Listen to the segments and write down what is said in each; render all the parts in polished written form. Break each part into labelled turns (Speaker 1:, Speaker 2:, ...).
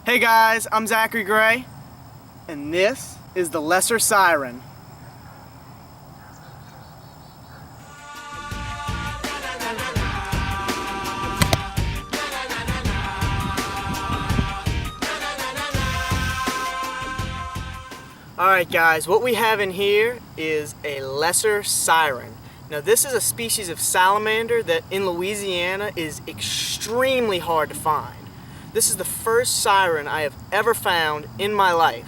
Speaker 1: Hey guys, I'm Zachary Gray, and this is the lesser siren. Alright guys, what we have in here is a lesser siren. Now this is a species of salamander that in Louisiana is extremely hard to find. This is the first siren I have ever found in my life.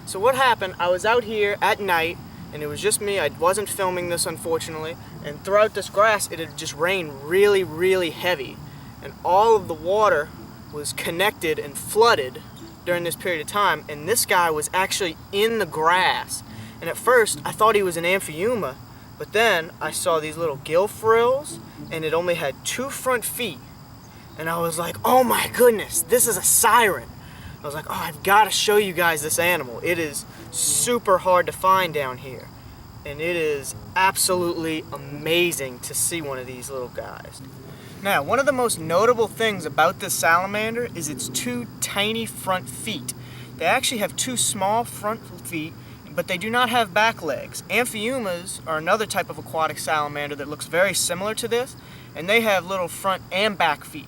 Speaker 1: So what happened, I was out here at night and it was just me, I wasn't filming this unfortunately, and throughout this grass it had just rained really heavy, and all of the water was connected and flooded during this period of time, and this guy was actually in the grass. And at first I thought he was an Amphiuma, but then I saw these little gill frills and it only had 2 front feet. And I was like, oh my goodness, this is a siren. I was like, oh, I've got to show you guys this animal. It is super hard to find down here. And it is absolutely amazing to see one of these little guys. Now, one of the most notable things about this salamander is its 2 tiny front feet. They actually have 2 small front feet, but they do not have back legs. Amphiumas are another type of aquatic salamander that looks very similar to this, and they have little front and back feet.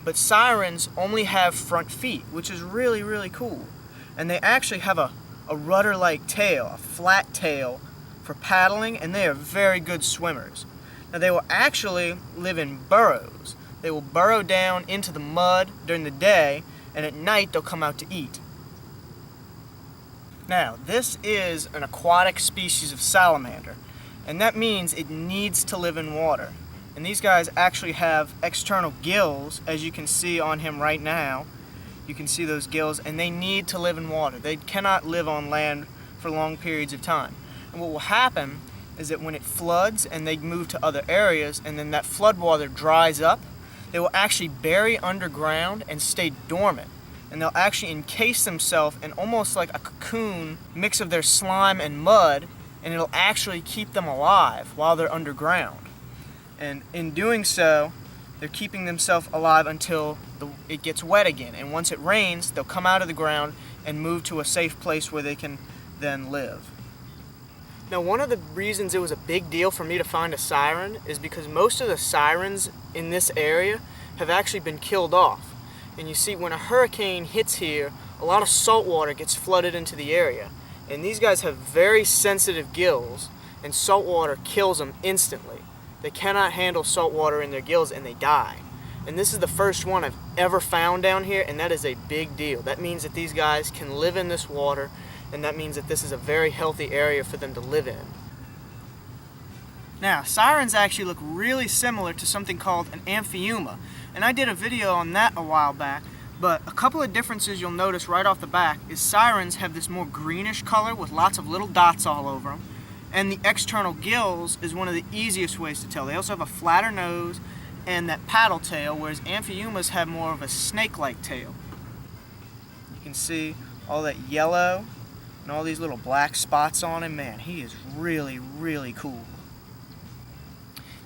Speaker 1: But sirens only have front feet, which is really cool. And they actually have a rudder-like tail, a flat tail for paddling, and they are very good swimmers. Now they will actually live in burrows. They will burrow down into the mud during the day, and at night they'll come out to eat. Now this is an aquatic species of salamander, and that means it needs to live in water. And these guys actually have external gills, as you can see on him right now. You can see those gills, and they need to live in water. They cannot live on land for long periods of time. And what will happen is that when it floods and they move to other areas, and then that flood water dries up, they will actually bury underground and stay dormant. And they'll actually encase themselves in almost like a cocoon mix of their slime and mud, and it'll actually keep them alive while they're underground. And in doing so, they're keeping themselves alive until it gets wet again. And once it rains, they'll come out of the ground and move to a safe place where they can then live. Now, one of the reasons it was a big deal for me to find a siren is because most of the sirens in this area have actually been killed off. And you see, when a hurricane hits here, a lot of salt water gets flooded into the area. And these guys have very sensitive gills, and salt water kills them instantly. They cannot handle salt water in their gills and they die. And this is the first one I've ever found down here, and that is a big deal. That means that these guys can live in this water, and that means that this is a very healthy area for them to live in. Now, sirens actually look really similar to something called an Amphiuma, and I did a video on that a while back, but a couple of differences you'll notice right off the back is sirens have this more greenish color with lots of little dots all over them. And the external gills is one of the easiest ways to tell. They also have a flatter nose and that paddle tail, whereas Amphiumas have more of a snake-like tail. You can see all that yellow and all these little black spots on him. Man, he is really cool.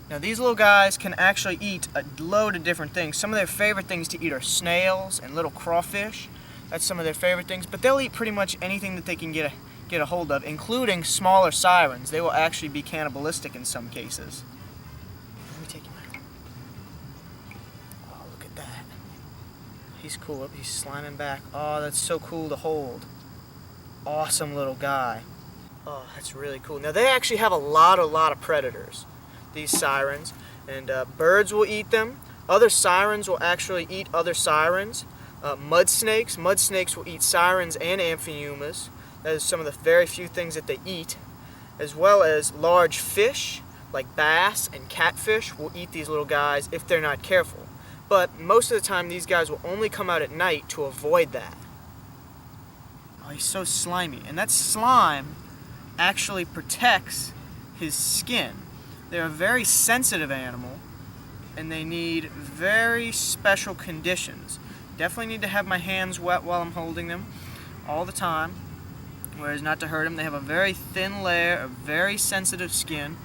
Speaker 1: Now these little guys can actually eat a load of different things. Some of their favorite things to eat are snails and little crawfish. That's some of their favorite things, but they'll eat pretty much anything that they can get a hold of, including smaller sirens. They will actually be cannibalistic in some cases. Let me take him out. Oh, look at that. He's cool. He's sliming back. Oh, that's so cool to hold. Awesome little guy. Oh, that's really cool. Now they actually have a lot of predators, these sirens, and birds will eat them. Other sirens will actually eat other sirens. Mud snakes will eat sirens and Amphiumas. That is some of the very few things that they eat, as well as large fish like bass and catfish will eat these little guys if they're not careful. But most of the time these guys will only come out at night to avoid that. Oh, he's so slimy, and that slime actually protects his skin. They're a very sensitive animal, and they need very special conditions. Definitely need to have my hands wet while I'm holding them all the time, whereas not to hurt them. They have a very thin layer of very sensitive skin.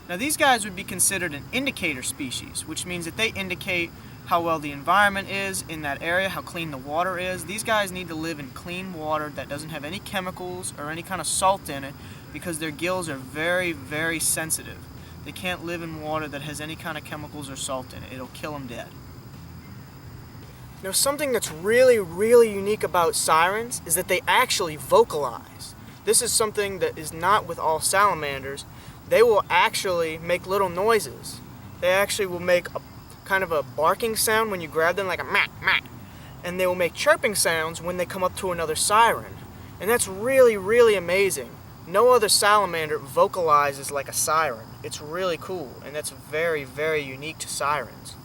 Speaker 1: Now these guys would be considered an indicator species, which means that they indicate how well the environment is in that area, how clean the water is. These guys need to live in clean water that doesn't have any chemicals or any kind of salt in it, because their gills are very, very sensitive. They can't live in water that has any kind of chemicals or salt in it. It'll kill them dead. Now, something that's really, really unique about sirens is that they actually vocalize. This is something that is not with all salamanders. They will actually make little noises. They actually will make a kind of a barking sound when you grab them, like a mat, mat. And they will make chirping sounds when they come up to another siren. And that's really, really amazing. No other salamander vocalizes like a siren. It's really cool, and that's very, very unique to sirens.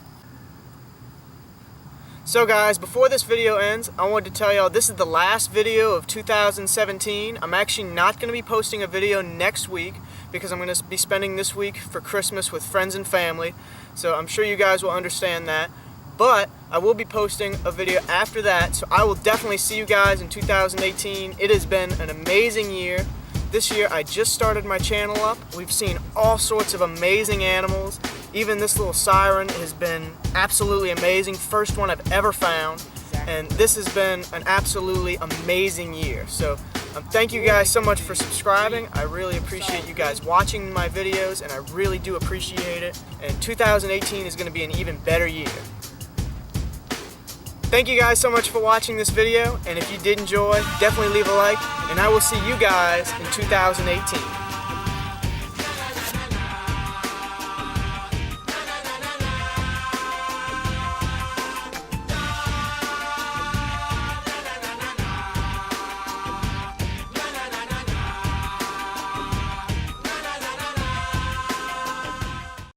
Speaker 1: So guys, before this video ends, I wanted to tell y'all this is the last video of 2017. I'm actually not going to be posting a video next week because I'm going to be spending this week for Christmas with friends and family. So I'm sure you guys will understand that. But I will be posting a video after that, so I will definitely see you guys in 2018. It has been an amazing year. This year I just started my channel up. We've seen all sorts of amazing animals. Even this little siren has been absolutely amazing. First one I've ever found. And this has been an absolutely amazing year. So thank you guys so much for subscribing. I really appreciate you guys watching my videos, and I really do appreciate it. And 2018 is going to be an even better year. Thank you guys so much for watching this video, and if you did enjoy, definitely leave a like, and I will see you guys in 2018.